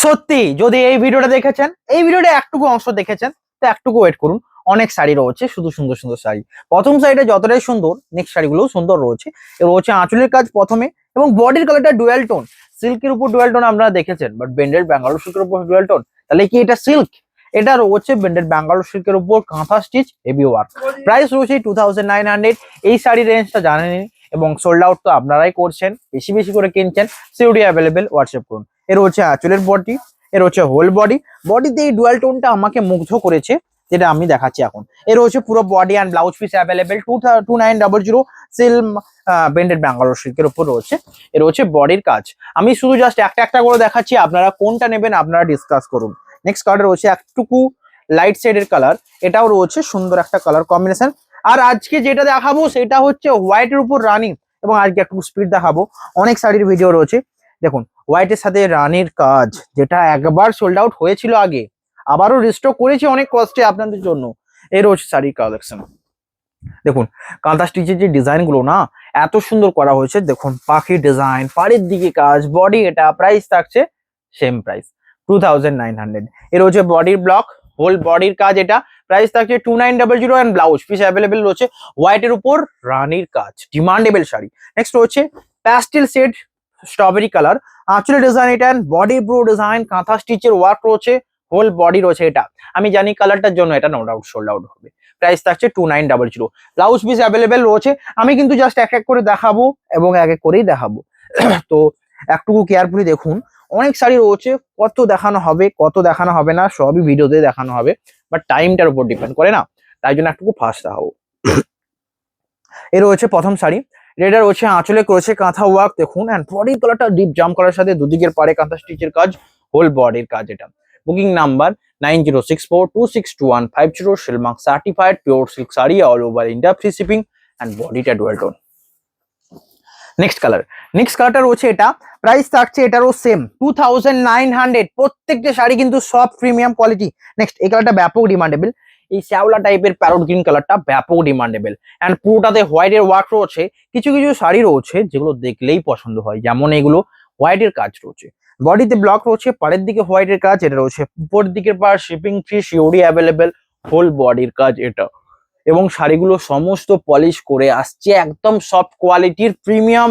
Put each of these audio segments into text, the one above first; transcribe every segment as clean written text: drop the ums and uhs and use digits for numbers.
সত্যি যদি এই ভিডিওটা দেখেছেন, এই ভিডিওটা একটুকু অংশ দেখেছেন, তো একটুকু ওয়েট করুন। অনেক শাড়ি রয়েছে, শুধু সুন্দর সুন্দর শাড়ি। প্রথম শাড়িটা যতটাই সুন্দর, নেক্সট শাড়িগুলো সুন্দর রয়েছে। রয়েছে আঁচলের কাজ প্রথমে, এবং বডির কালারটা ডুয়াল টোন। সিল্কের উপর ডুয়াল টোন আপনারা দেখেছেন, বাট বেন্ডেড ব্যাঙ্গালোর সিল্কের উপর ডুয়াল টোন, তাহলে কি এটা সিল্ক? এটা রয়েছে বেন্ডেড ব্যাঙ্গালোর সিল্কের উপর কাঁথা স্টিচ হেভি ওয়ার্ক। প্রাইস রয়েছে 2900। এই শাড়ির রেঞ্জটা জানেনই, এবং সোল্ড আউট তো আপনারাই করছেন, বেশি বেশি করে কিনছেন। সিওডি অ্যাভেলেবেল, হোয়াটসঅ্যাপ করুন। এর হচ্ছে আঁচলের বডি, এর হচ্ছে হোল বডি। বডিতে এই ডুয়াল টোনটা আমাকে মুগ্ধ করেছে, যেটা আমি দেখাচ্ছি এখন। এর হচ্ছে পুরো body and blouse piece available. 2900 silk blended Bangalore সিল্কের উপর রয়েছে। এর হচ্ছে বডির কাজ। আমি শুধু জাস্ট একটা একটা করে দেখাচ্ছি, আপনারা কোনটা নেবেন আপনারা ডিসকাস করুন। নেক্সট কালার রয়েছে একটুকু লাইট শেডের কালার, এটাও রয়েছে সুন্দর একটা কালার কম্বিনেশন। আর আজকে যেটা দেখাবো সেটা হচ্ছে হোয়াইটের উপর রানিং, এবং আজকে একটু স্পিড দেখাবো। অনেক শাড়ির ভিডিও রয়েছে, দেখুন হোয়াইটের সাথে রানীর কাজ, যেটা একবার সোল্ড আউট হয়েছিল আগে, আবারও রিস্টক করেছি অনেক কষ্টে আপনাদের জন্য। এর হচ্ছে শাড়ির কালেকশন। দেখুন কাঁথা স্টিচের যে ডিজাইন গুলো না, এত সুন্দর করা হয়েছে। দেখুন পাখি ডিজাইন, পাড়ের দিকে কাজ, বডি। এটা প্রাইস থাকছে সেম প্রাইস 2900। এর হচ্ছে বডির ব্লক, হোল বডির কাজ। এটা প্রাইস থাকছে 2900, অ্যান্ড ব্লাউজ পিস অ্যাভেলেবেল রয়েছে হোয়াইটের উপর রানীর কাজ, ডিমান্ডেবল শাড়ি। নেক্সট হচ্ছে প্যাস্টেল শেড স্ট্রবেরি কালার, আঁচলের ডিজাইন এটা, বডি ব্রো ডিজাইন, কাঁথা স্টিচের ওয়ার্ক রয়েছে, হোল বডি রয়েছে। এটা আমি জানি কালারটার জন্য এটা নো ডাউট সোল্ড আউট হবে। প্রাইস থাকছে 2900। ব্লাউজ পিস অ্যাভেলেবেল রয়েছে। আমি কিন্তু জাস্ট এক এক করে দেখাবো, এবং এক এক করেই দেখাবো। তো একটুকু কেয়ারফুলি দেখুন, অনেক শাড়ি রয়েছে, কত দেখানো হবে কত দেখানো হবে না সবই ভিডিওতে দেখানো হবে, বাট টাইমটার উপর ডিপেন্ড করে না, তাই জন্য একটু ফাস্ট দেখাবো। এর রয়েছে প্রথম শাড়ি, এটা রয়েছে আঁচলে করেছে কাঁথা ওয়ার্ক, দেখুন। অ্যান্ড বডির কালারটা ডিপ জাম কালার সাথে দুদিকের পারে কাঁথা স্টিচের কাজ, হোল বডির কাজ। এটা booking number 9064262150, silk mark certified pure silk sari, all over India, free shipping, and বডিটা ডুয়াল টোন। নেক্সট কালারটা রয়েছে এটা, প্রাইস থাকছে এটারও সেম 2900। প্রত্যেকটা শাড়ি কিন্তু সব প্রিমিয়াম কোয়ালিটি। নেক্সট এই কালারটা ব্যাপক ডিমান্ডেবল, এই শ্যাওলা টাইপের প্যারোট গ্রিন কালারটা ব্যাপক ডিমান্ডেবল। অ্যান্ড পুরোটাতে হোয়াইটের ওয়ার্ক রয়েছে। কিছু কিছু শাড়ি রয়েছে যেগুলো দেখলেই পছন্দ হয়, যেমন এগুলো হোয়াইটের কাজ রয়েছে, বডিতে ব্লক রয়েছে, পাড়ের দিকে হোয়াইটের কাজ। এটা রয়েছে উপরের দিকের পার, shipping free, COD available, whole বডির কাজ এটা। এবং শাড়িগুলো সমস্ত পলিশ করে আসছে, একদম সফট কোয়ালিটির প্রিমিয়াম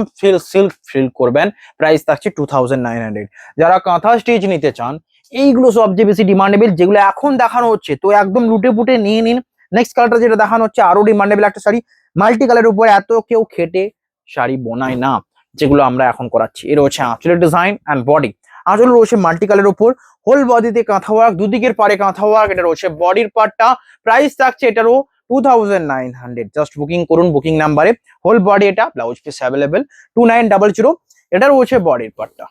সিল্ক ফিল করবেন। প্রাইস থাকছে 2900। যারা কাঁথা স্টিচ নিতে চান, এইগুলো সবচেয়ে বেশি ডিমান্ডেবল, যেগুলো এখন দেখানো হচ্ছে, তো একদম লুটে পুটে নিয়ে নিন। নেক্সট কালারটা যেটা দেখানো হচ্ছে আরো ডিমান্ডেবল একটা শাড়ি, মাল্টি কালারের উপর। এত কেউ খেটে শাড়ি বোনায় না, যেগুলো আমরা এখন করাচ্ছি। এর হচ্ছে আঁচলের ডিজাইন অ্যান্ড বডি। আঁচল রয়েছে মাল্টি কালারের উপর, হোল বডিতে কাঁথা ওয়ার্ক, দুদিকের পারে কাঁথা ওয়ার্ক। এটা রয়েছে বডির পার্টটা। প্রাইস থাকছে এটারও 2900। জাস্ট বুকিং করুন বুকিং নাম্বারে। হোল বডি এটা, ব্লাউজ পিস অ্যাভেলেবেল 2900। এটা রয়েছে বডির পার্টটা।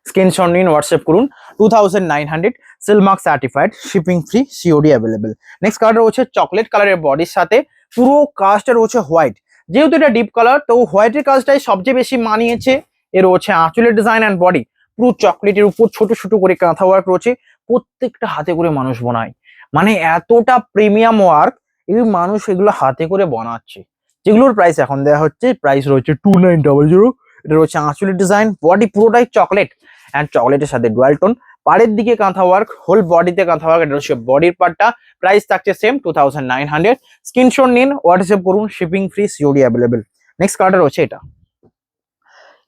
স্ক্রিনশট নিন, হোয়াটসঅ্যাপ করুন। 2900, Silk Mark certified, shipping free, COD available. Next colour রয়েছে চকলেট কালারের বডির সাথে, পুরো কাজটা রয়েছে হোয়াইট। যেহেতু এটা ডিপ কালার, তো হোয়াইটের কাজটাই সবচেয়ে বেশি মানিয়েছে। এর রয়েছে আঁচলের ডিজাইন অ্যান্ড বডি, পুরো চকলেটের উপর ছোট ছোট করে কাঁথা ওয়ার্ক রয়েছে। প্রত্যেকটা হাতে করে মানুষ বানায়, মানে এতটা প্রিমিয়াম ওয়ার্ক, এই মানুষ এগুলো হাতে করে বানাচ্ছে। যেগুলোর প্রাইস এখন দেওয়া হচ্ছে, প্রাইস রয়েছে 2900। এটা রয়েছে আঁচলের ডিজাইন, বডি পুরোটাই চকলেট অ্যান্ড চকলেটের সাথে ডুয়াল টোন, পাড়ের দিকে কাঁথা ওয়ার্ক, হোল বডিতে কাঁথা ওয়ার্ক। এটা হচ্ছে বডির পার্টটা। প্রাইস থাকছে সেম 2900। স্ক্রিনশট নিন, হোয়াটসঅ্যাপ করুন, shipping free, COD available. Next কালারটা রয়েছে এটা,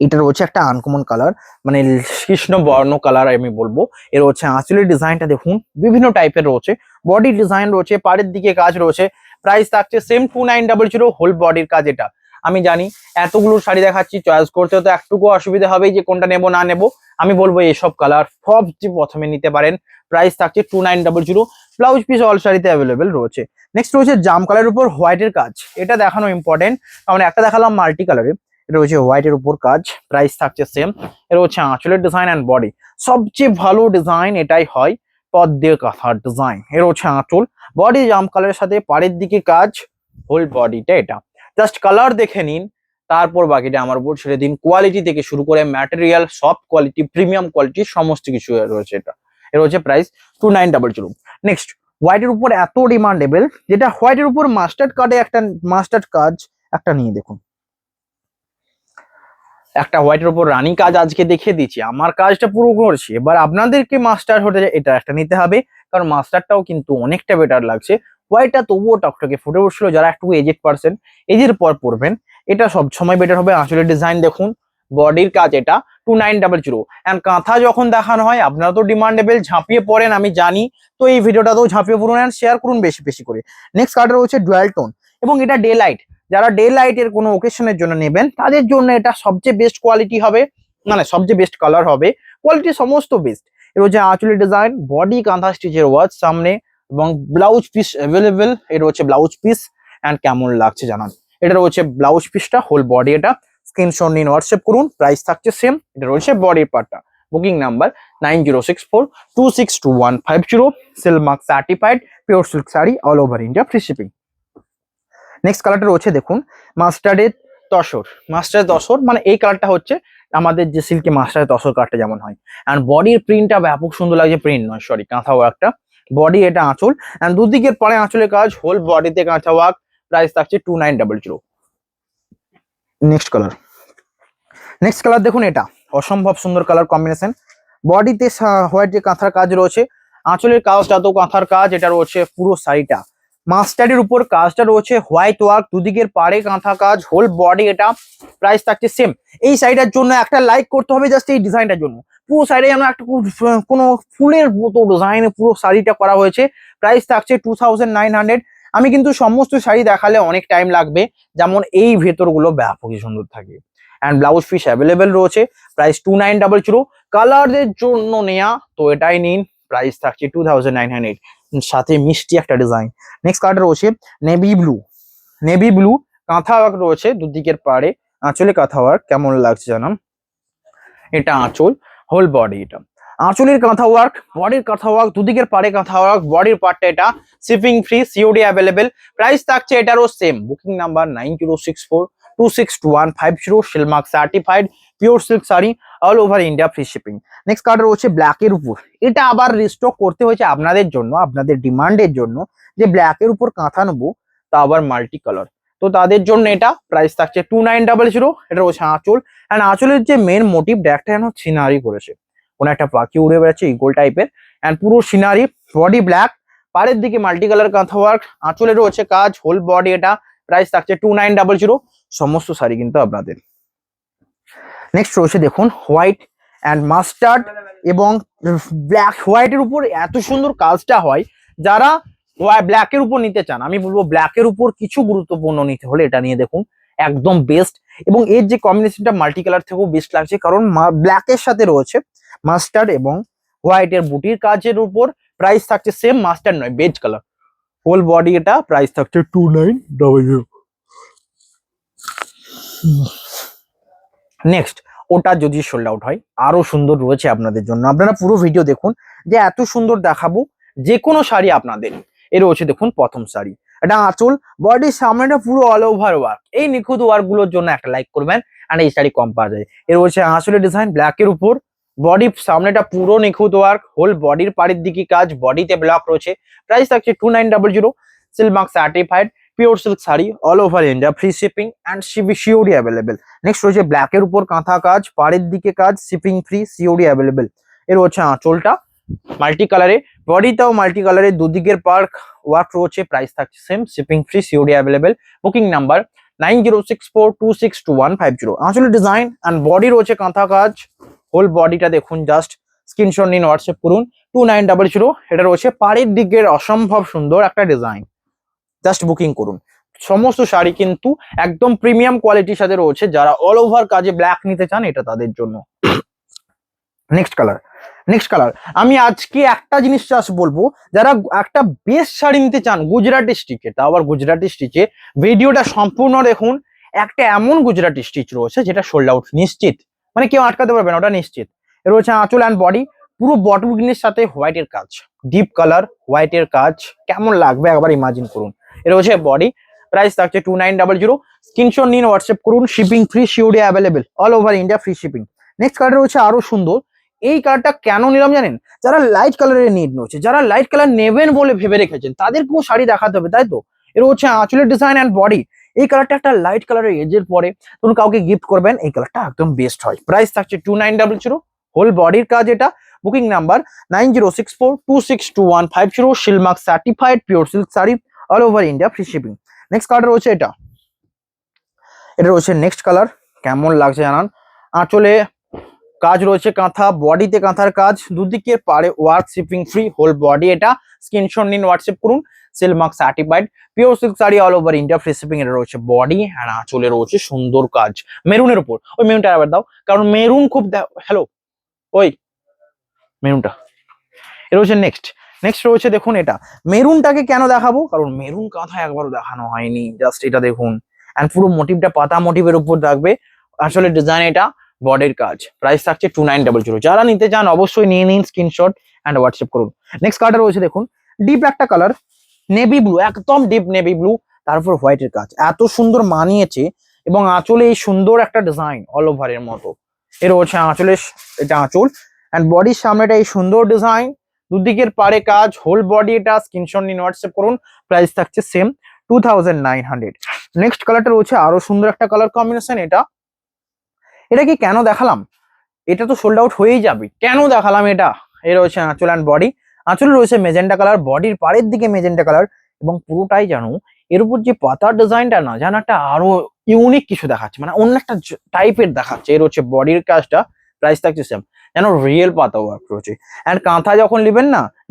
এটা রয়েছে একটা আনকমন কালার, মানে কৃষ্ণ বর্ণ কালার আমি বলবো। এর হচ্ছে আঁচলের ডিজাইনটা দেখুন, বিভিন্ন টাইপের রয়েছে, বডি ডিজাইন রয়েছে, পাড়ের দিকে কাজ রয়েছে। প্রাইস থাকছে সেম 2900, হোল বডির কাজ। এটা আমি জানি এতগুলো শাড়ি দেখাচ্ছি, চয়েস করতে তো একটুকু অসুবিধা হবে যে কোনটা নেবো না নেবো। আমি বলবো এইসব কালার সবচেয়ে প্রথমে নিতে পারেন। প্রাইস থাকছে 2900। ব্লাউজ পিস অল শাড়িতে অ্যাভেলেবেল রয়েছে। নেক্সট রয়েছে জাম কালারের উপর হোয়াইটের কাজ, এটা দেখানো ইম্পর্টেন্ট, কারণ একটা দেখালাম মাল্টি কালারে, এটা হচ্ছে হোয়াইটের উপর কাজ। প্রাইস থাকছে সেম। এটা হচ্ছে আঁচলের ডিজাইন অ্যান্ড বডি, সবচেয়ে ভালো ডিজাইন এটাই হয়, পদ দিয়ে কাঁথার ডিজাইন। এর হচ্ছে আঁচল, বডি জাম কালারের সাথে পাড়ের দিকে কাজ, হোল বডিটা এটা। জাস্ট কালার দেখে নিন, তারপর বাকিটা আমার উপর ছেড়ে দিন। কোয়ালিটি থেকে শুরু করে ম্যাটেরিয়াল, সব কোয়ালিটি, প্রিমিয়াম কোয়ালিটি সমস্ত কিছু রয়েছে এটা। এর হচ্ছে প্রাইস 2900। নেক্সট হোয়াইটের উপর এত ডিমান্ডেবল, যেটা হোয়াইটের উপর মাস্টার্ড কার্ডে একটা মাস্টার্ড কাজ একটা নিয়ে দেখুন। একটা হোয়াইটের উপর রানিং কাজ আজকে দেখিয়ে দিচ্ছি, আমার কাজটা পুরো করছি, এবার আপনাদেরকে মাস্টার হতে এটা একটা নিতে হবে, কারণ মাস্টারটাও কিন্তু অনেকটা বেটার লাগছে। হোয়াইটটা তবুও টকটকে ফুটে উঠছিল, যারা একটু এজেড পার্সন এজের পর পরবেন এটা সব সময় বেটার হবে। আঁচলের ডিজাইন দেখুন, বডির কাজ এটা 2900 অ্যান্ড কাঁথা যখন দেখানো হয় আপনারা তো ডিমান্ডেবল ঝাঁপিয়ে পড়েন আমি জানি, তো এই ভিডিওটাতেও ঝাঁপিয়ে পড়ুন অ্যান্ড শেয়ার করুন বেশি বেশি করে। নেক্সট কালার হচ্ছে ডুয়াল টোন এবং এটা ডে লাইট, যারা ডে লাইটের কোনো ওকেশনের জন্য নেবেন তাদের জন্য এটা সবচেয়ে বেস্ট কোয়ালিটি হবে, মানে সবচেয়ে বেস্ট কালার হবে, কোয়ালিটি সমস্ত বেস্ট। এর হচ্ছে আঁচলের ডিজাইন, বডি কাঁথা স্টিচের ওয়ার্ক সামনে এবং ব্লাউজ পিস অ্যাভেলেবেল। এটা হচ্ছে ব্লাউজ পিস অ্যান্ড কেমন লাগছে জানান। এটা হচ্ছে ব্লাউজ পিসটা, হোল বডি এটা স্ক্রিনশট নিন হোয়াটসঅ্যাপ করুন, প্রাইস থাকছে সেম। এটা রয়েছে বডির পার্টটা, booking number 9064262150, seal mark certified pure silk sari, all over India, free shipping. Next কালারটা রয়েছে দেখুন মাস্টার্ডের তসর, মাস্টার্ড তসর মানে এই কালারটা হচ্ছে আমাদের যে সিল্কি মাস্টার্ড তসর কালারটা যেমন হয়, অ্যান্ড বডির প্রিন্টটা ব্যাপক সুন্দর লাগছে, প্রিন্ট নয় সরি কাঁথা ওয়ার্কটা, বডি এটা আঁচল অ্যান্ড দুদিকের পরে আঁচলের কাজ, হোল বডিতে কাঁথা ওয়ার্ক, প্রাইস থাকছে 2900। নেক্সট কালার, নেক্সট কালার দেখুন, এটা অসম্ভব সুন্দর কালার কম্বিনেশন, বডিতে হোয়াইট যে কাঁথার কাজ রয়েছে, আঁচলের কাজটা তো কাঁথার কাজ, এটা রয়েছে পুরো শাড়িটা মাস্টার্ডের উপর কাজটা রয়েছে হোয়াইট ওয়ার্ক, দুদিকের পাড়ে কাঁথা কাজ, হোল বডি এটা, প্রাইস থাকছে সেম। এই শাড়িটার জন্য একটা লাইক করতে হবে জাস্ট এই ডিজাইনটার জন্য, পুরো শাড়ি যেন একটা কোনো ফুলের মতো ডিজাইনে পুরো শাড়িটা করা হয়েছে, প্রাইস থাকছে 2900। আমি কিন্তু সমস্ত শাড়ি দেখালে অনেক টাইম লাগবে, যেমন এই ভেতরগুলো ব্যাপকই সুন্দর থাকে অ্যান্ড ব্লাউজ পিস অ্যাভেলেবেল রয়েছে, প্রাইস 2900। কালারের জন্য নেয়া তো এটাই নিন, প্রাইস থাকছে 2900, সাথে মিষ্টি একটা ডিজাইন। নেক্সট কালারটা রয়েছে নেভি ব্লু, নেভি ব্লু কাঁথা ওয়ার্ক রয়েছে দুদিকের পাড়ে, আঁচলে কাঁথা ওয়ার্ক কেমন লাগছে জানান। এটা আঁচল, হোল বডি এটা আঁচলের কাঁথা ওয়ার্ক, বডির কাঁথা ওয়ার্ক, দুদিকের পাড়ে কাঁথা ওয়ার্ক, বডির পার্টটা এটা shipping free, COD available, price থাকছে এটারও same, booking number 9064262150, silk mark certified pure silk sari, all over India, free shipping. Next colour হচ্ছে ব্ল্যাকের উপর, এটা আবার রিস্টক করতে হয়েছে আপনাদের জন্য, আপনাদের ডিমান্ডের জন্য, যে ব্ল্যাকের উপর কাঁথা নেবো তা আবার মাল্টি কালার, তো তাদের জন্য এটা প্রাইস থাকছে 2900। এটা হচ্ছে আঁচল অ্যান্ড আঁচলের যে মেন মোটিভ একটা যেন সিনারি করেছে, কোন একটা পাখি উড়ে বেড়াচ্ছে ইগল টাইপের অ্যান্ড পুরো সিনারি, বডি ব্ল্যাক, পাড়ের দিকে মাল্টি কালার কাঁথা ওয়ার্ক, আঁচলের রয়েছে কাজ, হোল বডি এটা, প্রাইস থাকছে 2900। সমস্ত শাড়ি কিন্তু আপনাদের। নেক্সট রয়েছে দেখুন হোয়াইট অ্যান্ড মাস্টার্ড এবং ব্ল্যাক, হোয়াইটের উপর এত সুন্দর কাজটা হয়, যারা ব্ল্যাকের উপর নিতে চান আমি বলবো ব্ল্যাকের উপর কিছু গুরুত্বপূর্ণ নিতে হলে এটা নিয়ে দেখুন, একদম বেস্ট। এবং এর যে কম্বিনেশনটা মাল্টি কালার থেকেও বেস্ট লাগছে, কারণ ব্ল্যাকের সাথে রয়েছে মাস্টার্ড এবং হোয়াইটের বুটির কাজের উপর, প্রাইস থাকছে সেম, মাস্টার্ড নয় বেজ কালার, হোল বডি এটা, প্রাইস থাকছে 2900। নেক্সট ওটা যদি সোল্ড আউট হয় আরো সুন্দর রয়েছে আপনাদের জন্য, আপনারা পুরো ভিডিও দেখুন যে এত সুন্দর দেখাবো যে কোনো শাড়ি আপনাদের। এর রয়েছে দেখুন প্রথম শাড়ি, এটা আঁচল, বডির সামনেটা পুরো অল ওভার ওয়ার্ক, এই নিখুঁত ওয়ার্ক গুলোর জন্য একটা লাইক করবেন আর এই শাড়ি কম পাওয়া যায়। এর রয়েছে আঁচলের ডিজাইন ব্ল্যাকের উপর, বডির সামনেটা পুরো নিখুঁত ওয়ার্ক, হোল বডির পাড়ের দিকে কাজ, বডিতে ব্লক রয়েছে, প্রাইস থাকছে 2900, Silk Mark certified pure silk sari, all over India, free shipping and COD available. Next রয়েছে ব্ল্যাকের উপর কাঁথা কাজ, পাড়ের দিকে কাজ, শিপিং ফ্রি, সিওডি অ্যাভেলেবেল। এর হচ্ছে আঁচলটা মাল্টি কালারে, বডিটাও মাল্টি কালারে, দুদিকের পার্ক ওয়ার্ক রয়েছে, প্রাইস থাকছে same, shipping free, COD available, booking number 9064262150। আঁচলের ডিজাইন অ্যান্ড বডি রয়েছে কাঁথা কাজ, হোল বডিটা দেখুন, জাস্ট স্ক্রিনশট নিন হোয়াটসঅ্যাপ করুন 2900। এটা রয়েছে পাড়ের দিকের অসম্ভব সুন্দর একটা ডিজাইন, জাস্ট বুকিং করুন। সমস্ত শাড়ি কিন্তু একদম প্রিমিয়াম কোয়ালিটির সাথে রয়েছে, যারা অল ওভার কাজে ব্ল্যাক নিতে চান এটা তাদের জন্য। নেক্সট কালার, নেক্সট কালার আমি আজকে একটা জিনিস জাস্ট বলবো, যারা একটা বেস্ট শাড়ি নিতে চান গুজরাটি স্টিচে, তা আবার গুজরাটি স্টিচে, ভিডিওটা সম্পূর্ণ দেখুন, একটা এমন গুজরাটি স্টিচ রয়েছে যেটা সোল্ড আউট নিশ্চিত, মানে কেউ আটকাতে পারবে না ওটা নিশ্চিত। এর রয়েছে আঁচল অ্যান্ড বডি, পুরো বটল গ্রিনের সাথে হোয়াইটের কাজ, ডিপ কালার হোয়াইটের কাজ, কেমন লাগবে একবার ইমাজিন করুন। এর রয়েছে বডি, প্রাইস থাকছে 2900, স্ক্রিনশট নিন হোয়াটসঅ্যাপ করুন, shipping free, COD available, all over India, free shipping. Next colour রয়েছে আরো সুন্দর, এই কালারটা কেন নিলাম জানেন, যারা লাইট কালারের নিড রয়েছে, যারা লাইট কালার নেবেন বলে ভেবে রেখেছেন তাদেরকেও শাড়ি দেখাতে হবে, তাই তো। এর হচ্ছে আঁচলের ডিজাইন অ্যান্ড বডি, এই কালারটা একটা লাইট কালারের এজের পরে ধরুন কাউকে গিফট করবেন, এই কালারটা একদম বেস্ট হয়। প্রাইস থাকছে 2900। হোল বডির কাজ এটা। Booking number 9064262150। Silk mark certified pure silk sari, all over India, free shipping. Next colour রয়েছে এটা। এটা রয়েছে নেক্সট কালার। কেমন লাগছে জানান। আঁচলে কাজ রয়েছে কাঁথা, বডিতে কাঁথার কাজ, দুদিকের পাড়ে work, shipping free, whole body এটা। স্ক্রিনশট নিন, হোয়াটসঅ্যাপ করুন। Seal mark certified pure silk sari, all over India, free shipping. এটা রয়েছে বডি আর আঁচলে রয়েছে সুন্দর কাজ মেরুনের উপর। ওই মেরুনটা আবার দাও, কারণ মেরুন খুব হ্যালো ওই মেরুনটা। এটা হচ্ছে নেক্সট। নেক্সট রয়েছে দেখুন এটা। মেরুনটাকে কেন দেখাবো, কারণ মেরুন কাঁথা একবারও দেখানো হয়নি। জাস্ট এটা দেখুন, এন্ড পুরো মোটিভটা পাতা মোটিভের উপর থাকবে। আসলে ডিজাইন এটা, বডির কাজ। প্রাইস থাকছে 2900। যারা নিতে চান অবশ্যই নিয়ে নিন, স্ক্রিনশট অ্যান্ড হোয়াটসঅ্যাপ করুন। নেক্সট কালারটা রয়েছে দেখুন, ডিপ একটা কালার, নেভি ব্লু, একদম ডিপ নেভি ব্লু, তারপর হোয়াইটের কাজ। এত সুন্দর মানিয়েছে, এবং আঁচলে এই সুন্দর একটা ডিজাইন অল ওভারের মতো। এর রয়েছে আঁচলে, এটা আঁচল, অ্যান্ড বডির সামনেটা এই সুন্দর ডিজাইন, দুদিকের পাড়ে কাজ, হোল বডি এটা। স্ক্রিনশট নিন, হোয়াটসঅ্যাপ করুন। প্রাইস থাকছে সেম 2900। নেক্সট কালারটা রয়েছে আরো সুন্দর একটা কালার কম্বিনেশন। এটা কি কেন দেখালাম, এটা তো সোল্ড আউট হয়েই যাবে, কেন দেখালাম এটা। এর রয়েছে আঁচল অ্যান্ড বডি। আঁচলে রয়েছে মেজেন্টা কালার, বডির পাড়ের দিকে মেজেন্টা কালার, এবং পুরোটাই জানো এর উপর যে পাতার ডিজাইনটা না, যেন একটা আরো ইউনিক কিছু দেখাচ্ছে, মানে অন্য একটা টাইপের দেখাচ্ছে। এর হচ্ছে বডির কাজটা। প্রাইস থাকছে সেম, যেন রিয়েল পাতা ওয়ার্ক রয়েছে। অ্যান্ড কাঁথা যখন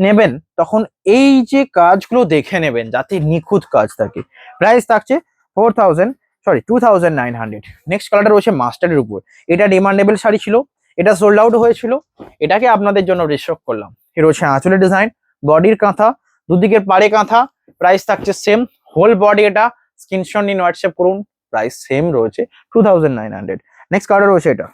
নেবেন তখন এই যে কাজগুলো দেখে নেবেন, যাতে নিখুঁত কাজ থাকে। প্রাইস থাকছে 2900। নেক্সট কালারটা রয়েছে মাস্টার্ডের উপর। এটা ডিমান্ডেবল শাড়ি ছিল, এটা সোল্ড আউট হয়েছিল, এটাকে আপনাদের জন্য রিস্টক করলাম। এর হচ্ছে আঁচলের ডিজাইন, বডির কাঁথা, দুদিকের পাড়ে কাঁথা। প্রাইস থাকছে সেম, হোল বডি এটা। স্ক্রিনশট নিন, হোয়াটসঅ্যাপ করুন। প্রাইস সেম রয়েছে 2900। নেক্সট কালার রয়েছে এটা।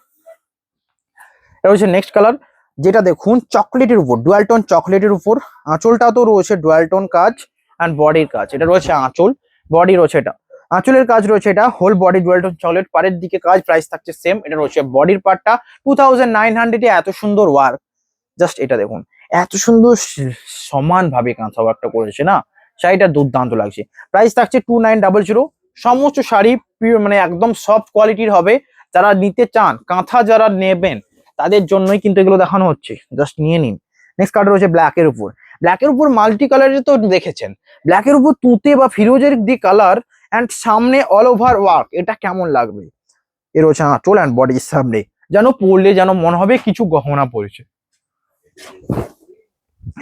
এটা হচ্ছে নেক্সট কালার, যেটা দেখুন চকলেটের উপর, ডুয়াল টোন চকলেটের উপর। আঁচলটা তো রয়েছে ডুয়াল টোন কাজ, অ্যান্ড বডির কাজ। এটা রয়েছে আঁচল, বডি রয়েছে এটা। আঁচলের কাজ রয়েছে এটা, whole body dual tone chocolate, পাড়ের দিকে কাজ। প্রাইস থাকছে সেম। এটা রয়েছে বডির পার্টটা 2900 এ। এত সুন্দর ওয়ার্ক, জাস্ট এটা দেখুন, এত সুন্দর সমান ভাবে কাঁথা ওয়ার্কটা করেছে না, শাড়িটা দুর্দান্ত লাগছে। প্রাইস থাকছে 2900। সমস্ত শাড়ি মানে একদম সফট কোয়ালিটির হবে। যারা নিতে চান, কাঁথা যারা নেবেন, তাদের জন্যই কিন্তু এগুলো দেখানো হচ্ছে, জাস্ট নিয়ে নিন। নেক্সট কালার রয়েছে ব্ল্যাকের উপর। ব্ল্যাকের উপর মাল্টি কালারের তো দেখেছেন, ব্ল্যাকের উপর তুঁতে বা ফিরোজের দি কালার, অ্যান্ড সামনে অল ওভার ওয়ার্ক। এটা কেমন লাগবে। এর হচ্ছে আঁচল অ্যান্ড বডির সামনে, যেন পরলে যেন মনে হবে কিছু গহনা পড়েছে।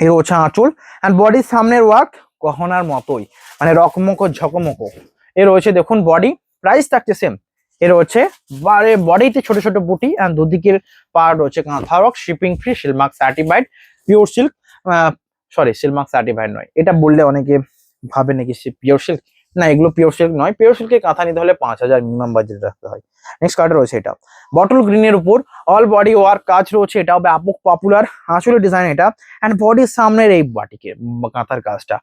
এর হচ্ছে আঁচল অ্যান্ড বডির সামনের ওয়ার্ক গহনার মতোই, মানে রকমকো ঝকমকো। এর রয়েছে দেখুন বডি। প্রাইস থাকছে সেম। এর হচ্ছে বডিতে ছোট ছোট বুটি, অ্যান্ড দুদিকের পার্ট হচ্ছে কাঁথা work, shipping free, Silk Mark certified pure silk. Sorry, Silk Mark certified নয়, এটা বললে অনেকে ভাবে নাকি পিওর সিল্ক। না, এগুলো পিওর সিল্ক নয়। পিওর সিল্কের কাঁথা নিতে হলে 5000 মিনিমাম বাজেট রাখতে হয়। নেক্সট কালার রয়েছে এটা, বটল গ্রিনের উপর, অল বডি ওয়ার্ক কাজ রয়েছে। এটাও ব্যাপক পপুলার। আসলে ডিজাইন এটা, অ্যান্ড বডির সামনের এই বাটিকে কাঁথার কাজটা।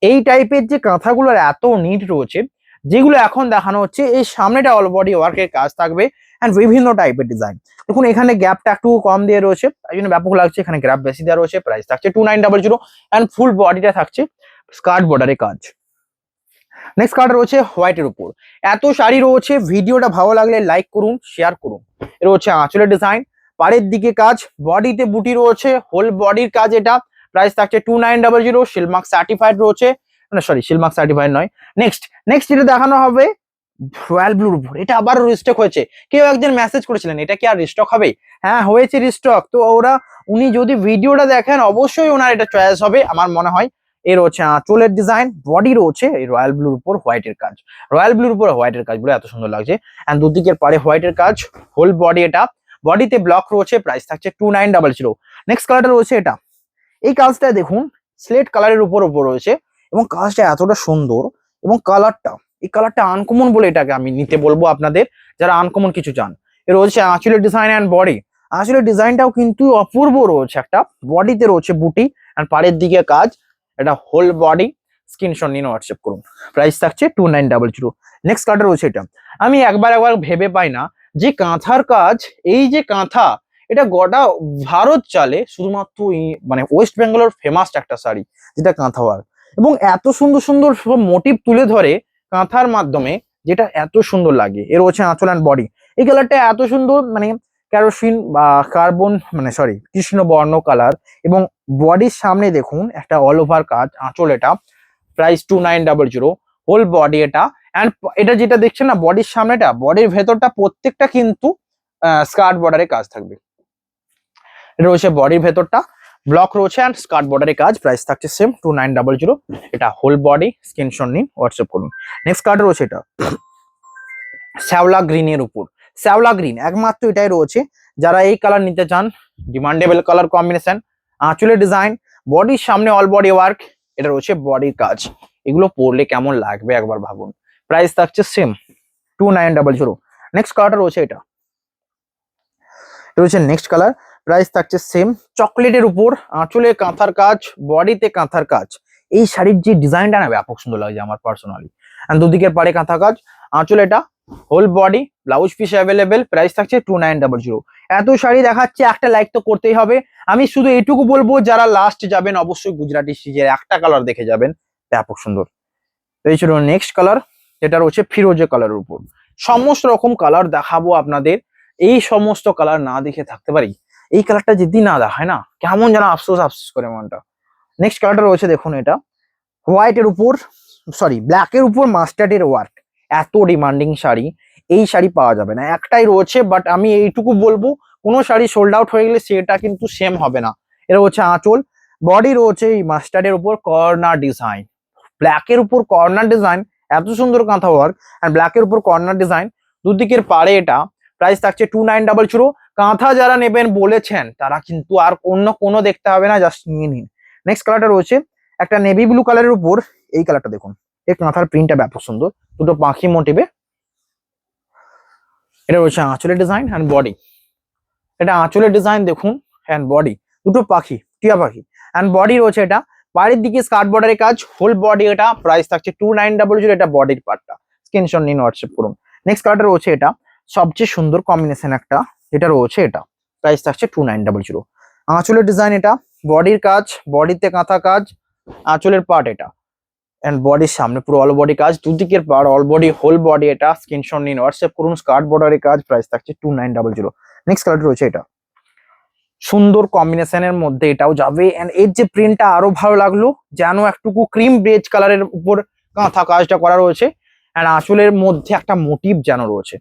এই টাইপের যে কাঁথাগুলোর এত নিট রয়েছে, যেগুলো এখন দেখানো হচ্ছে, এই সামনেটা অল বডি ওয়ার্কের কাজ থাকবে, অ্যান্ড বিভিন্ন টাইপের ডিজাইন। দেখুন এখানে গ্যাপটা একটু কম দিয়ে রয়েছে, তাই জন্য ব্যাপক লাগছে। এখানে গ্যাপ বেশি দেওয়া রয়েছে। প্রাইস থাকছে 2900, অ্যান্ড ফুল বডিটা থাকছে স্কার্ট বর্ডারে কাজ। নেক্সট কালার রয়েছে হোয়াইটের উপর। এত শাড়ি রয়েছে, ভিডিওটা ভালো লাগলে লাইক করুন, শেয়ার করুন। এটা হচ্ছে আঁচলের ডিজাইন, পাড়ের দিকে কাজ, বডিতে বুটি রয়েছে, হোল বডির কাজ এটা। প্রাইস থাকছে 2900। সিলমার্ক সার্টিফাইড রয়েছে, না সরি, সিলমার্ক সার্টিফাইড নয়। নেক্সট যেটা দেখানো হবে রয়্যাল ব্লুর উপর। এটা আবার রিস্টক হয়েছে। কেউ একজন মেসেজ করেছিলেন এটা কি আর রিস্টক হবে। হ্যাঁ হয়েছে রিস্টক। তো উনি যদি ভিডিওটা দেখেন, অবশ্যই ওনার এটা চয়েস হবে আমার মনে হয়। এর হচ্ছে আঁচলের ডিজাইন, বডি রয়েছে এই রয়্যাল ব্লুর উপর হোয়াইটের কাজ। রয়্যাল ব্লুর উপর হোয়াইটের কাজ বলে এত সুন্দর লাগছে, এন্ড দুদিকের পাড়ে হোয়াইটের কাজ, হোল বডি এটা। বডিতে ব্লক রয়েছে। প্রাইস থাকছে 2900। নেক্সট কালারটা রয়েছে এটা। এই কাজটা দেখুন, স্লেট কালারের উপর রয়েছে, এবং কাজটা এতটা সুন্দর, এবং এই কালারটা আনকমন বলে এটাকে আমি নিতে বলবো আপনাদের, যারা আনকমন কিছু চান। এর রয়েছে আঁচলের ডিজাইন অ্যান্ড বডি। আঁচলের ডিজাইনটাও কিন্তু অপূর্ব রয়েছে একটা। বডিতে রয়েছে বুটি, অ্যান্ড পাড়ের দিকে কাজ। এটা হোল বডি। স্ক্রিনশট নিন, হোয়াটসঅ্যাপ করুন। প্রাইস থাকছে 2900। নেক্সট কালারটা রয়েছে এটা। আমি একবার ভেবে পাই না যে কাঁথার কাজ, এই যে কাঁথা, এটা গোটা ভারত চালে, শুধুমাত্র মানে ওয়েস্ট বেঙ্গলের ফেমাস একটা শাড়ি, যেটা কাঁথা ওয়ার্ক, এবং এত সুন্দর সুন্দর সব মোটিভ তুলে ধরে কাঁথার মাধ্যমে, যেটা এত সুন্দর লাগে। এর হচ্ছে আঁচল অ্যান্ড বডি। এই কালারটা এত সুন্দর, মানে ক্যারোসিন বা কার্বন, মানে সরি কৃষ্ণ বর্ণ কালার, এবং বডির সামনে দেখুন একটা অল ওভার কাজ। আঁচল এটা, প্রাইস 2900, হোল বডি এটা। অ্যান্ড এটা যেটা দেখছেন না বডির সামনেটা, বডির ভেতরটা প্রত্যেকটা কিন্তু স্কার্ট বর্ডারে কাজ থাকবে। এটা রয়েছে বডির ভেতরটা, ব্লক রয়েছে অ্যান্ড স্কার্ট বর্ডারে কাজ। প্রাইস থাকছে সেম 2900। এটা হোল বডি, স্ক্রিনশট নিন, হোয়াটসঅ্যাপ করুন। নেক্সট কালার রয়েছে এটা শ্যাওলা গ্রিনের উপর। শ্যাওলা গ্রিন একমাত্র এটাই রয়েছে, যারা এই কালার নিতে চান, ডিমান্ডেবল কালার কম্বিনেশন। আঁচলের ডিজাইন, বডির সামনে অল বডি ওয়ার্ক, এটা রয়েছে বডির কাজ। এগুলো পরলে কেমন লাগবে একবার ভাবুন। প্রাইস থাকছে সেম 2900। নেক্সট কালারটা রয়েছে এটা রয়েছে নেক্সট কালার, প্রাইস থাকছে সেম চকলেটের উপর, আঁচলে কাঁথার কাজ, বডিতে কাঁথার কাজ। এই শাড়ির যে ডিজাইনটা না ব্যাপক সুন্দর লাগছে আমার পার্সোনালি। এন্ড দুদিকের পাড়ে কাঁথা কাজ, আঁচল এটা, whole body, blouse piece available. Price থাকছে 2900। এত শাড়ি দেখাচ্ছে, একটা লাইক তো করতেই হবে। আমি শুধু এইটুকু বলবো, যারা লাস্ট যাবেন অবশ্যই গুজরাটি সিজের একটা কালার দেখে যাবেন, ব্যাপক সুন্দর। এই ছিল নেক্সট কালার, যেটা রয়েছে ফিরোজে কালারের উপর। সমস্ত রকম কালার দেখাবো আপনাদের, এই সমস্ত কালার না দেখে থাকতে পারি? এই কালারটা যদি না দেখায় না কেমন যেন আফসোস আফসোস করে মনটা। নেক্সট কালারটা রয়েছে দেখুন, এটা হোয়াইটের উপর, সরি ব্ল্যাকের উপর মাস্টার্ডের ওয়ার্ক। এত ডিমান্ডিং শাড়ি, এই শাড়ি পাওয়া যাবে না, একটাই রয়েছে। বাট আমি এইটুকু বলবো, কোনো শাড়ি সোল্ড আউট হয়ে গেলে সেটা কিন্তু সেম হবে না। এটা হচ্ছে আঁচল, বডি রয়েছে এই মাস্টার্ডের উপর কর্নার ডিজাইন, ব্ল্যাকের উপর কর্নার ডিজাইন, এত সুন্দর কাঁথা ওয়ার্ক অ্যান্ড ব্ল্যাকের উপর কর্নার ডিজাইন, দুদিকের পাড়ে এটা। প্রাইস থাকছে 2900। কাঁথা যারা নেবেন বলেছেন তারা কিন্তু আর অন্য কোনো দেখতে হবে না, জাস্ট নিয়ে নিন। নেক্সট কালারটা রয়েছে একটা নেভি ব্লু কালারের উপর। এই কালারটা দেখুন, এই কাঁথার প্রিন্টটা ব্যাপক সুন্দর, দুটো পাখি মোটিভে। এটা রয়েছে আঁচলের ডিজাইন অ্যান্ড বডি। এটা আঁচলের ডিজাইন দেখুন অ্যান্ড বডি, দুটো পাখি, টিয়া পাখি অ্যান্ড বডি রয়েছে এটা। পাড়ের দিকে স্কার্ট বর্ডারের কাজ, হোল বডি এটা। প্রাইস থাকছে 2900। এটা বডির পার্টটা, স্ক্রিনশট নিন, হোয়াটসঅ্যাপ করুন। নেক্সট কালারটা রয়েছে এটা, সবচেয়ে সুন্দর কম্বিনেশন একটা, এটা রয়েছে এটা। প্রাইস থাকছে 2900। আঁচলের ডিজাইন এটা, বডির কাজ, বডিতে কাঁথা কাজ, আঁচলের পার্ট এটা এন্ড বডির সামনে পুরো অল বডি কাজ, দুদিকের part all body, whole body এটা। স্ক্রিনশট নিন, হোয়াটসঅ্যাপ করুন। স্কার্ট বর্ডারের কাজ, প্রাইস থাকছে 2900। নেক্সট কালারটা রয়েছে এটা, সুন্দর কম্বিনেশনের মধ্যে এটাও যাবে। এন্ড এর যে প্রিন্টটা আরো ভালো লাগলো, যেন একটুকু ক্রিম বেজ কালারের উপর কাঁথা কাজটা করা রয়েছে এন্ড আঁচলের মধ্যে একটা মোটিভ যেন রয়েছে।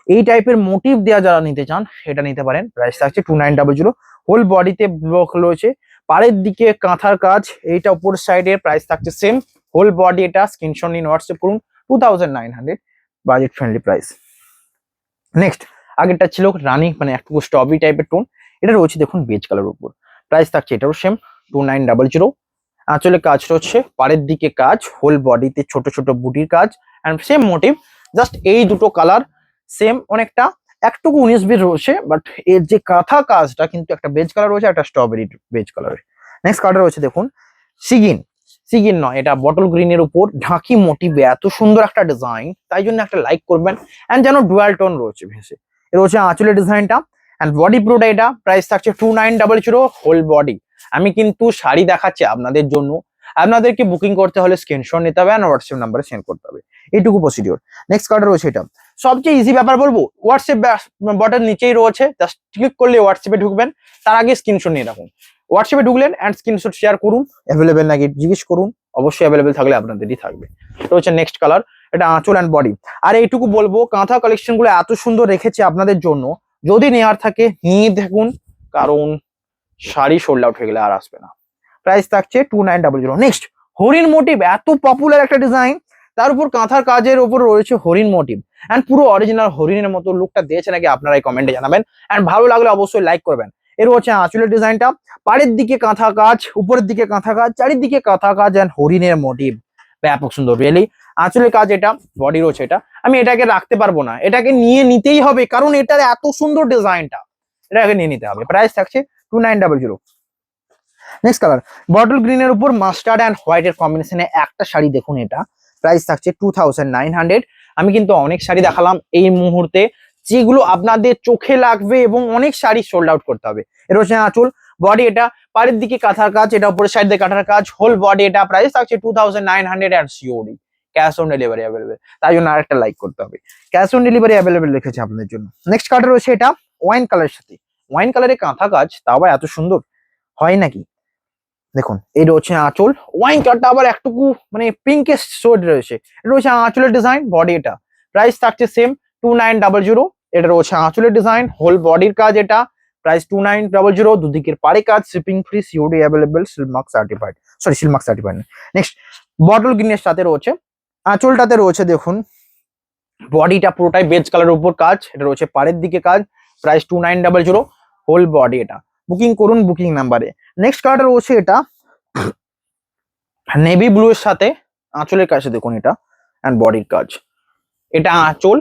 এই টাইপের মোটিভ দেওয়া যারা নিতে চান এটা নিতে পারেন। প্রাইস থাকছে 2900। হোল বডিতে ব্লক রয়েছে, পাড়ের দিকে কাঁথার কাজ, এইটা উপর সাইডে। প্রাইস থাকছে সেম, হোল বডি এটা। স্ক্রিনশট নিন, হোয়াটসঅ্যাপ করুন। 2900, বাজেট ফ্রেন্ডলি প্রাইস। নেক্সট, আগেরটা ছিল রানি, মানে একটু স্ট্রবেরি টাইপের টোন। এটা রয়েছে দেখুন বেজ কালার উপর। প্রাইস থাকছে এটাও সেম 2900। আঁচলে কাজ রয়েছে, পাড়ের দিকে কাজ, হোল বডিতে ছোট ছোট বুটির কাজ এন্ড সেম মোটিভ। জাস্ট এই দুটো কালার সেম, অনেকটা একটুকু 19-20 রয়েছে, বাট এর যে কাঁথা কাজটা কিন্তু একটা বেজ কালার রয়েছে, একটা strawberry beige colour. Next colour রয়েছে দেখুন সিগিন, সিগিন নয় এটা বটল গ্রিনের উপর ঢাকি মোটিভে এত সুন্দর একটা ডিজাইন, তাই জন্য একটা লাইক করবেন। এন্ড যেন ডুয়াল টোন রয়েছে ভেসে। এটা হচ্ছে আঁচলের ডিজাইনটা এন্ড বডি পুরোটা এটা। প্রাইস থাকছে 2900, হোল বডি। আমি কিন্তু শাড়ি দেখাচ্ছি আপনাদের জন্য, আপনাদেরকে বুকিং করতে হলে স্ক্রিনশট নিতে হবে আর হোয়াটসঅ্যাপ নাম্বারে সেন্ড করতে হবে, এইটুকু প্রসিডিওর। নেক্সট কালার রয়েছে এটা, সবচেয়ে ইজি ব্যাপার বলবো, হোয়াটসঅ্যাপ বাটন নিচেই রয়েছে, জাস্ট ক্লিক করলে হোয়াটসঅ্যাপে ঢুকবেন। তার আগে স্ক্রিনশট নিয়ে রাখুন, হোয়াটসঅ্যাপে ঢুকলেন অ্যান্ড স্ক্রিনশট শেয়ার করুন, অ্যাভেলেবেল নাকি জিজ্ঞেস করুন, অবশ্যই অ্যাভেলেবেল থাকলে আপনাদেরই থাকবে। এটা হচ্ছে নেক্সট কালার, এটা আঁচল অ্যান্ড বডি। আর এইটুকু বলবো, কাঁথা কালেকশন গুলো এত সুন্দর রেখেছে আপনাদের জন্য, যদি নেওয়ার থাকে নিয়ে দেখুন, কারণ শাড়ি সোল্ড আউট হয়ে গেলে আর আসবে না। প্রাইস থাকছে 2900। নেক্সট, হরিণ মোটিভ, এত পপুলার একটা ডিজাইন, তার উপর কাঁথার কাজের উপর রয়েছে হরিণ মোটিভ এন্ড পুরো অরিজিনাল হরিণের মতো লুকটা দিয়েছে নাকি আপনারাই কমেন্টে জানাবেন। এন্ড ভালো লাগলে অবশ্যই লাইক করবেন। এর হচ্ছে আঁচলের ডিজাইনটা, পাড়ের দিকে কাঁথা কাজ, উপরের দিকে কাঁথা কাজ, চারিদিকে কাঁথা কাজ এন্ড হরিণের মোটিভ, ব্যাপক সুন্দর রিয়েলি। আঁচলের কাজ এটা, বডি রয়েছে এটা। আমি এটাকে রাখতে পারবো না, এটাকে নিয়ে নিতেই হবে, কারণ এটার এত সুন্দর ডিজাইনটা, এটাকে নিয়ে নিতে হবে। প্রাইস থাকছে 2900। নেক্সট কালার, বটল গ্রিনের উপর মাস্টার্ড অ্যান্ড হোয়াইটের কম্বিনেশনে একটা শাড়ি দেখুন, এটা প্রাইস থাকছে 2900। আমি কিন্তু অনেক শাড়ি দেখালাম এই মুহূর্তে, যেগুলো আপনাদের চোখে লাগবে এবং অনেক শাড়ি সোল্ড আউট করতে হবে। এটা হচ্ছে আঁচল, বডি এটা, পাড়ের দিকে কাঁথার কাজ, এটা উপরের সাইড দিয়ে কাঁথার কাজ, হোল বডি এটা। প্রাইস থাকছে 2900 অ্যান্ড সিওরি। ক্যাশ অন ডেলিভারি অ্যাভেলেবেল, তাই জন্য আরেকটা লাইক করতে হবে। ক্যাশ অন ডেলিভারি অ্যাভেলেবেল রেখেছে আপনাদের জন্য। নেক্সট কালার রয়েছে এটা ওয়াইন কালারের সাথে, ওয়াইন কালারে কাঁথা কাজ, তা আবার এত সুন্দর হয় নাকি। দেখুন এই রয়েছে আঁচল, ওয়াইন কালারটা আবার একটুকু মানে পিঙ্কেশ শোড রয়েছে। এটা রয়েছে আঁচলের ডিজাইন, বডি এটা প্রাইস থাকছে সেম 2900। এটা রয়েছে আঁচলের ডিজাইন, হোল বডির কাজ, এটা প্রাইস 2900, দুদিকের পাড়ে কাজ, shipping free, COD available, Silk Mark certified, sorry Silk Mark certified. Next bottle গ্রিনের সাথে রয়েছে, আঁচলটাতে রয়েছে দেখুন বডিটা পুরোটাই বেজ কালারের উপর কাজ, এটা রয়েছে পাড়ের দিকে কাজ, প্রাইস 2900, হোল বডি এটা। বুকিং করুন বুকিং নাম্বারে। নেক্সট কালারটা রয়েছে এটা নেভি ব্লু এর সাথে আঁচলের কাছে দেখুন এটা এন্ড বডির কাজ, এটা আঁচল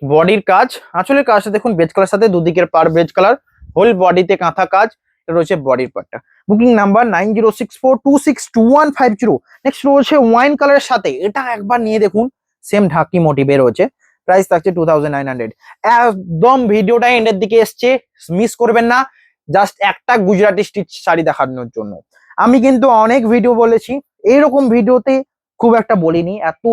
বডির কাজ, আঁচলের কাজটা দেখুন বেজ কালার সাথে দুদিকের পার বেজ কালার, হোল বডিতে কাঁথা কাজ, এটা রয়েছে বডির পার্টটা। Booking number 9064262150। নেক্সট রয়েছে ওয়াইন কালারের সাথে, এটা একবার নিয়ে দেখুন সেম ঢাকি মোটিভে রয়েছে, প্রাইস থাকছে 2900। একদম ভিডিওটা এন্ডের দিকে এসছে, মিস করবেন না, জাস্ট একটা গুজরাটি স্টিচ শাড়ি দেখানোর জন্য। আমি কিন্তু অনেক ভিডিও বলেছি, এইরকম ভিডিওতে খুব একটা বলিনি এত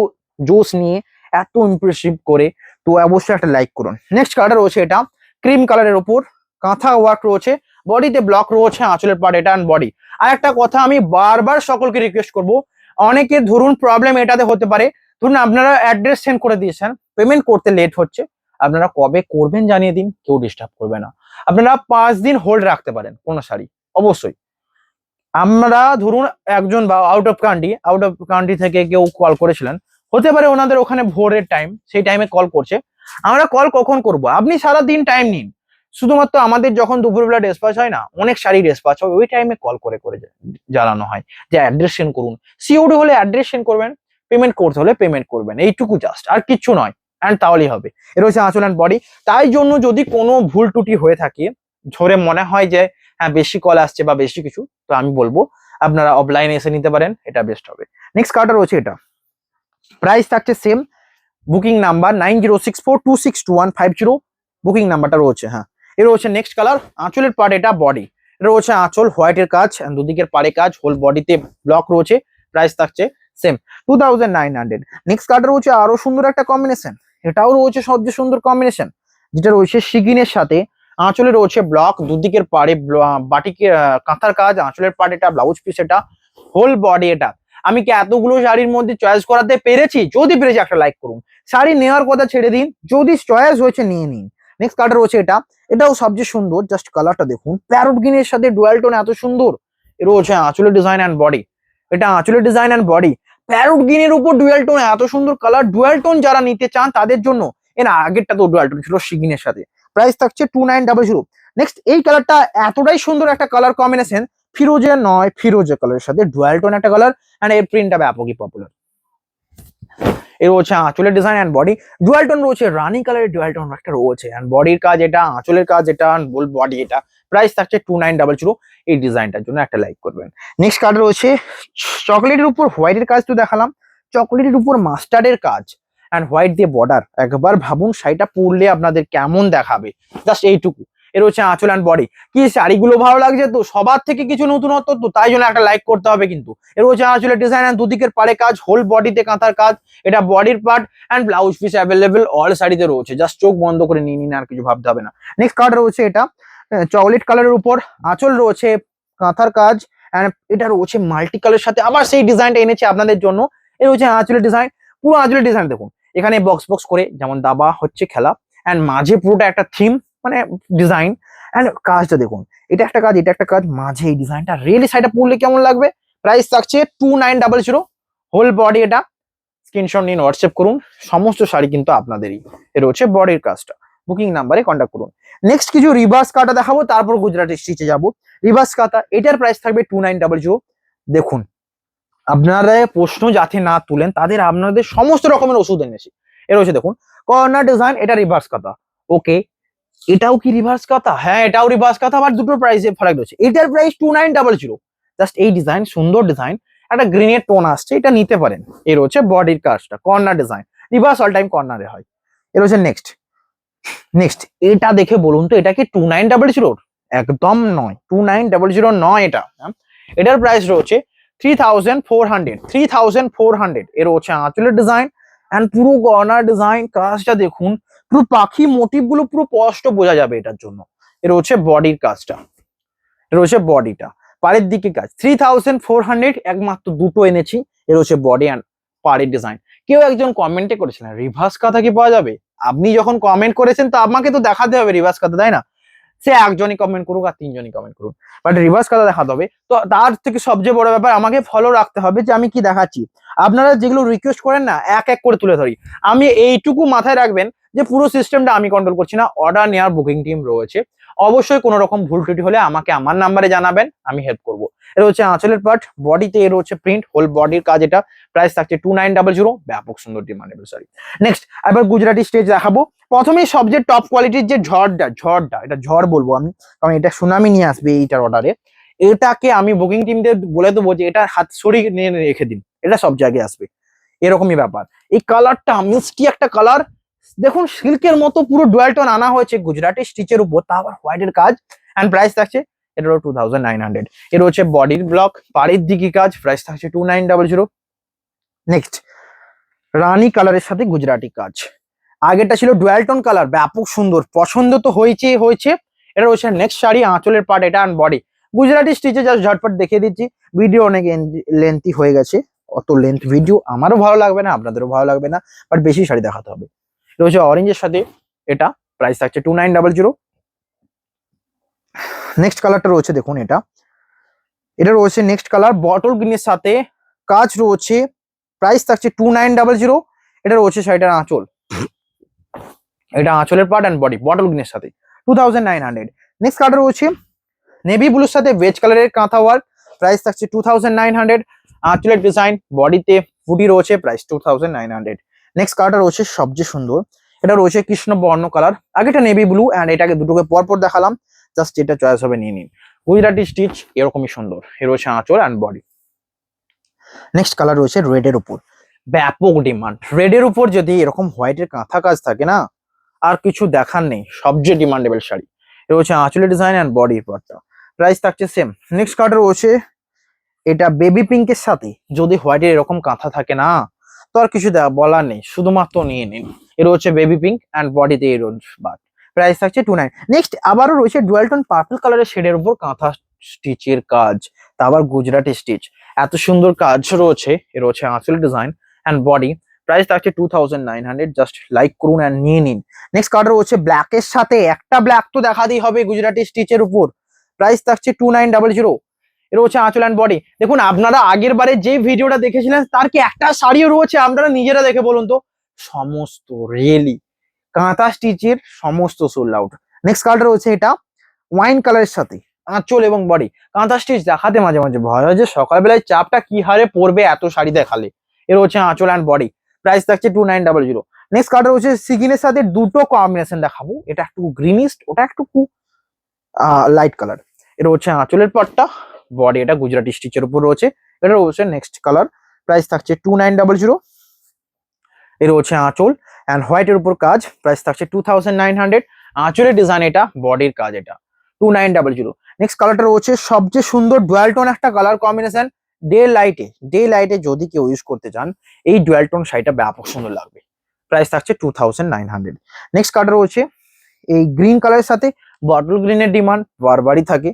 জোশ নিয়ে, এত ইমপ্রেসিভ করে, তো অবশ্যই একটা লাইক করুন। নেক্সট কালার রয়েছে এটা ক্রিম কালারের উপর কাঁথা ওয়ার্ক রয়েছে, বডিতে ব্লক রয়েছে, আঁচলের পার্ট এটা বডি। আর একটা কথা আমি বারবার সকলকে রিকোয়েস্ট করব, অনেকের ধরুন প্রবলেম এটাতে হতে পারে, ধরুন আপনারা অ্যাড্রেস সেন্ড করে দিয়েছেন, পেমেন্ট করতে লেট হচ্ছে, আপনারা কবে করবেন জানিয়ে দিন, কেউ ডিস্টার্ব করবে না। আপনারা 5 দিন হোল্ড রাখতে পারেন কোনো শাড়ি, অবশ্যই। আমরা ধরুন একজন বা আউট অফ কান্ট্রি থেকে কেউ কল করেছিলেন, হতে পারে ওনাদের ওখানে ভোরের টাইম, সেই টাইমে কল করছে, আমরা কল কখন করব, আপনি সারা দিন টাইম নিন, শুধুমাত্র আমাদের যখন দুপুরবেলা ডেসপাচ হয় না, অনেক শাড়ি ডেসপাচ হয়, ওই টাইমে কল করে করে জানানো হয় যে অ্যাড্রেস সেন্ড করুন, সিওডি হলে অ্যাড্রেস সেন্ড করবেন, পেমেন্ট করতে হলে পেমেন্ট করবেন, এইটুকু জাস্ট, আর কিচ্ছু নয়, অ্যান্ড তাহলেই হবে। এর হচ্ছে আঁচল অ্যান্ড বডি। তাই জন্য যদি কোনো ভুল ত্রুটি হয়ে থাকে, ঝরে মনে হয় যে হ্যাঁ বেশি কল আসছে বা বেশি কিছু, তো আমি বলবো আপনারা অফলাইনে এসে নিতে পারেন, এটা বেস্ট হবে। নেক্সট কার্ডটা রয়েছে এটা, প্রাইস থাকছে সেম, বুকিং নাম্বার 9064262150, বুকিং নাম্বারটা রয়েছে। হ্যাঁ এর রয়েছে নেক্সট কালার, আঁচলের পার্ট এটা বডি, এটা রয়েছে আঁচল হোয়াইটের কাজ, দুদিকের পাড়ে কাজ, হোল বডিতে ব্লক রয়েছে, প্রাইস থাকছে সেম 2900। নেক্সট কালার রয়েছে আরো সুন্দর একটা কম্বিনেশন, এটাও রয়েছে সবচেয়ে সুন্দর কম্বিনেশন, যেটা রয়েছে শিগিনের সাথে, আঁচলে রয়েছে ব্লক, দুদিকের পাড়ে বাটিকে কাঁথার কাজ, আঁচলের পাড়ে এটা ব্লাউজ পিস, এটা হোল বডি এটা। আমি কি এতগুলো শাড়ির মধ্যে চয়েস করাতে পেরেছি? যদি পেরেছি একটা লাইক করুন, শাড়ি নেওয়ার কথা ছেড়ে দিন, যদি চয়েস হয়েছে নিয়ে নিন। নেক্সট কালার রয়েছে এটা, এটাও সবচেয়ে সুন্দর, জাস্ট কালারটা দেখুন, প্যারট গ্রিনের সাথে ডুয়াল টোন, এত সুন্দর। এর রয়েছে আঁচলের ডিজাইন অ্যান্ড বডি, এটা আঁচলের ডিজাইন অ্যান্ড বডি, প্যারট গ্রিনের উপর ডুয়াল টোন, এত সুন্দর কালার, ডুয়াল টোন যারা নিতে চান তাদের জন্য। এর আগেরটা তো ডুয়াল টোন ছিল শিগিনের সাথে, প্রাইস থাকছে 2900। নেক্সট এই কালারটা এতটাই সুন্দর একটা কালার কম্বিনেশন, ফিরোজে নয়, ফিরোজে কালারের সাথে ডুয়াল টোন একটা কালার, এন্ড এর প্রিন্টটা ব্যাপকই পপুলার। এর রয়েছে আঁচলের design and body, dual tone রয়েছে, রানি কালারের ডুয়াল টোন একটা রয়েছে, এন্ড বডির কাজ এটা, আঁচলের কাজ এটা, বল বডি এটা, প্রাইস থাকছে 2900। এই ডিজাইনটার জন্য একটা লাইক করবেন। নেক্সট কালার রয়েছে চকলেটের উপর হোয়াইটের কাজ, তো দেখালাম, চকলেটের উপর মাস্টার্ডের কাজ এন্ড হোয়াইট দিয়ে বর্ডার, একবার ভাবুন শাড়িটা পরলে আপনাদের কেমন দেখাবে, জাস্ট এইটুকু। এর হচ্ছে আঁচল অ্যান্ড বডি। কি শাড়িগুলো ভালো লাগছে তো, সবার থেকে কিছু নতুনত্ব তো, তাই জন্য একটা লাইক করতে হবে কিন্তু। এর হচ্ছে আঁচলের ডিজাইন এন্ড দুদিকের পাড়ে কাজ, হোল বডিতে কাঁথার কাজ, এটা বডির part and blouse piece available all শাড়িতে রয়েছে, জাস্ট চোখ বন্ধ করে নিয়ে নিন, আর কিছু ভাবতে হবে না। নেক্সট কালার রয়েছে এটা চকলেট কালারের উপর, আঁচল রয়েছে কাঁথার কাজ, এন্ড এটা রয়েছে মাল্টি কালারের সাথে, আবার সেই ডিজাইনটা এনেছে আপনাদের জন্য। এর হচ্ছে আঁচলের ডিজাইন, পুরো আঁচলের ডিজাইন দেখুন, এখানে বক্স বক্স করে যেমন দাবা হচ্ছে খেলা, এন্ড মাঝে পুরোটা একটা থিম মানে ডিজাইন, এন্ড কাজটা দেখুন, এটা একটা কাজ, এটা একটা কাজ, মাঝে এই ডিজাইনটা, রিয়েলি শাড়িটা পরলে কেমন লাগবে। প্রাইস থাকছে 2900, হোল বডি এটা। স্ক্রিনশট নিন, হোয়াটসঅ্যাপ করুন, সমস্ত শাড়ি কিন্তু আপনাদেরই। এর হচ্ছে বডির কাজটা, বুকিং নাম্বারে কন্ট্যাক্ট করুন। নেক্সট কিছু রিভার্স কাটা দেখাবো, তারপর গুজরাটি স্টিচে যাবো। রিভার্স কাটা, এটার প্রাইস থাকবে 2900। দেখুন আপনারা প্রশ্ন যাতে না তুলেন, তাদের আপনাদের সমস্ত রকমের ওষুধ এনেছি। এর হচ্ছে দেখুন কর্নার ডিজাইন, এটা রিভার্স কাটা, ওকে। এটাও কি রিভার্স কাটা? হ্যাঁ এটাও রিভার্স কাটা, আবার দুটো প্রাইসে ফারাক রয়েছে। এটার প্রাইস 2900। জাস্ট এই ডিজাইন, সুন্দর ডিজাইন, একটা গ্রিনের টোন আসছে, এটা নিতে পারেন। এর হচ্ছে বডির কাজটা, corner design, reverse all time কর্নারে হয়। এর হচ্ছে নেক্সট। নেক্সট এটা দেখে বলুন তো, এটা কি 2900? একদম নয়, 2900 নয় এটা। এটার প্রাইস রয়েছে 3400 এর হচ্ছে আঁচলের ডিজাইন এন্ড পুরো গয়নার ডিজাইন কাজটা দেখুন, পুরো পাখি মোটিভ গুলো পুরো স্পষ্ট বোঝা যাবে এটার জন্য। এর হচ্ছে বডির কাজটা, এটা হচ্ছে বডিটা, পাড়ের দিকে কাজ 3400, একমাত্র দুটো এনেছি। এর হচ্ছে বডি অ্যান্ড পাড়ের ডিজাইন। কেউ একজন কমেন্টে করেছিলেন রিভার্স কাঁথা কি পাওয়া যাবে? আপনি যখন কমেন্ট করেছেন তো আমাকে তো দেখাতে হবে রিভার্স কাঁথা, তাই না? সে একজনই কমেন্ট করুক আর তিনজনই কমেন্ট করুন, বাট রিভার্স কাঁথা দেখাতে হবে। তো তার থেকে সবচেয়ে বড় ব্যাপার আমাকে ফলো রাখতে হবে যে আমি কি দেখাচ্ছি। আপনারা যেগুলো রিকোয়েস্ট করেন না এক এক করে তুলে ধরি। আমি এইটুকু মাথায় রাখবেন যে পুরো সিস্টেমটা আমি কন্ট্রোল করছি না, অর্ডার নেওয়ার বুকিং টিম রয়েছে। অবশ্যই কোনো রকম ভুল ত্রুটি হলে আমাকে আমার নাম্বারে জানাবেন, আমি হেল্প করবো। এটা হচ্ছে আঁচলের পার্ট, বডিতে এর হচ্ছে প্রিন্ট, হোল বডির কাজ এটা। প্রাইস থাকছে 2900, ব্যাপক সুন্দর ডিমান্ডেবল শাড়ি। নেক্সট এবার গুজরাটি স্টেজ দেখাবো। প্রথমেই সবচেয়ে টপ কোয়ালিটির যে ঝড়টা এটা ঝড় বলবো আমি, কারণ এটা সুনামি নিয়ে আসবে এইটার অর্ডারে। এটাকে আমি বুকিং টিমদের বলে দেবো যে এটা হাত সরিয়ে নিয়ে রেখে দিন, এটা সব জায়গায় আসবে, এরকমই ব্যাপার। এই কালারটা মিষ্টি একটা কালার, দেখুন সিল্কের মতো পুরো ডুয়াল টোন আনা হয়েছে গুজরাটি স্টিচের উপর, তা আবার হোয়াইটের কাজ। এন্ড প্রাইস থাকছে এটা 2900। এর হচ্ছে বডির ব্লক, পাড়ের দিকে কাজ, প্রাইস থাকছে 2900। নেক্সট রানী কালারের সাথে গুজরাটি কাজ। আগেরটা ছিল ডুয়াল টোন কালার, ব্যাপক সুন্দর, পছন্দ তো হয়েছে। এটা হচ্ছে নেক্সট শাড়ি, আঁচলের পার্ট এটা অ্যান্ড বডি গুজরাটি স্টিচে। জাস্ট ঝটপট দেখিয়ে দিচ্ছি, ভিডিও অনেক লেন্থি হয়ে গেছে, অত লেন্থ ভিডিও আমারও ভালো লাগবে না, আপনাদেরও ভালো লাগবে না, বাট বেশি শাড়ি দেখাতে হবে। এটা হচ্ছে অরেঞ্জের সাথে এটা, প্রাইস থাকছে 2900। নেক্সট কালারটা রয়েছে দেখুন, এটা রয়েছে নেক্সট কালার, বটল গ্রিনের সাথে কাজ রয়েছে, প্রাইস থাকছে 2900। এটা রয়েছে শাড়িটার আঁচল, এটা আঁচলের পার্ট অ্যান্ড বডি বটল গ্রিনের সাথে 2900। নেক্সট কালার রয়েছে নেভি ব্লুর সাথে বেজ কালারের কাঁথা ওয়ার্ক, প্রাইস থাকছে 2900। আঁচলের ডিজাইন, বডিতে ফুটি রয়েছে, প্রাইস 2900। নেক্সট কালারটা রয়েছে সবচেয়ে সুন্দর, এটা রয়েছে কৃষ্ণ বর্ণ কালার। আগেটা নেভি ব্লু অ্যান্ড এটাকে দুটোকে পরপর দেখালাম, জাস্ট যেটা চয়েস হবে নিয়ে নিন। গুজরাটি স্টিচ এরকমই সুন্দর, এ রয়েছে আঁচল অ্যান্ড বডি। নেক্সট কালার রয়েছে রেডের উপর, ব্যাপক ডিমান্ড। রেডের উপর যদি এরকম হোয়াইটের কাঁথা কাজ থাকে না, আর কিছু দেখার নেই, সবচেয়ে ডিমান্ডেবল শাড়ি। এটা হচ্ছে আঁচলের ডিজাইন অ্যান্ড বডির পার্টটা, প্রাইস থাকছে সেম। নেক্সট কালার রয়েছে এটা বেবি পিঙ্কের সাথে, যদি হোয়াইটের এরকম কাঁথা থাকে না তো আর কিছু বলার নেই, শুধুমাত্র নিয়ে নিন। এটা হচ্ছে বেবি পিঙ্ক অ্যান্ড বডিতে এই রোজ বাট, প্রাইস থাকছে 29। নেক্সট আবারও রয়েছে ডুয়াল টোন পার্পল কালারের শেডের উপর কাঁথা স্টিচের কাজ, তা আবার গুজরাটি স্টিচ, এত সুন্দর কাজ রয়েছে। এর হচ্ছে আঁচলের ডিজাইন অ্যান্ড বডি, প্রাইস থাকছে 2900। জাস্ট লাইক করুন অ্যান্ড নিয়ে নিন। নেক্সট কালার হচ্ছে ব্ল্যাকের সাথে, একটা ব্ল্যাক তো দেখাতেই হবে গুজরাটি স্টিচের উপর, প্রাইস থাকছে 2900। এটা হচ্ছে আঁচল অ্যান্ড বডি। দেখুন আপনারা আগের বারে যে ভিডিওটা দেখেছিলেন তার কি একটা শাড়িও রয়েছে? আপনারা নিজেরা দেখে বলুন তো। সমস্ত রিয়েলি কাঁথা স্টিচের সমস্ত সোল্ড আউট। নেক্সট কালার রয়েছে এটা ওয়াইন কালারের সাথে আঁচল এবং বডি। কাঁথা স্টিচ দেখাতে মাঝে মাঝে ভয় হয় যে সকালবেলায় চাপটা কি হারে পড়বে এত শাড়ি দেখালে। এর হচ্ছে আঁচল অ্যান্ড বডি, প্রাইস থাকছে 2900। নেক্সট কালার হচ্ছে সিগিনের সাথে দুটো কম্বিনেশন দেখাবো, এটা একটু গ্রিনিস্ট, ওটা একটু লাইট কালার। এটা হচ্ছে আঁচলের পাটটা, বডি এটা গুজরাটি স্টিচের উপর রয়েছে। এটা হচ্ছে নেক্সট কালার, প্রাইস থাকছে 2900। এর হচ্ছে আঁচল অ্যান্ড হোয়াইটের উপর কাজ, প্রাইস থাকছে 2900। আঁচলের ডিজাইন এটা, বডির কাজ এটা 2900। নেক্সট কালারটা রয়েছে সবচেয়ে সুন্দর ডুয়াল টোন একটা কালার কম্বিনেশন, ডে লাইটে যদি কেউ ইউজ করতে চান এই ডুয়াল টোন শাড়িটা ব্যাপক সুন্দর লাগবে, প্রাইস থাকছে 2900। নেক্সট কালার রয়েছে এই গ্রিন কালারের সাথে, বটল গ্রিনের ডিমান্ড বারবারই থাকে,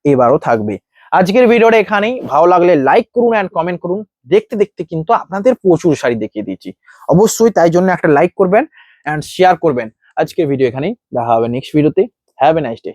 এবারও থাকবে। আজকের ভিডিওটা এখানেই, ভালো লাগলে লাইক করুন অ্যান্ড কমেন্ট করুন। দেখতে দেখতে কিন্তু আপনাদের প্রচুর শাড়ি দেখিয়ে দিচ্ছি, অবশ্যই তাই জন্য একটা লাইক করবেন অ্যান্ড শেয়ার করবেন। আজকের ভিডিও এখানেই, দেখা হবে নেক্সট ভিডিওতে। Have a nice day.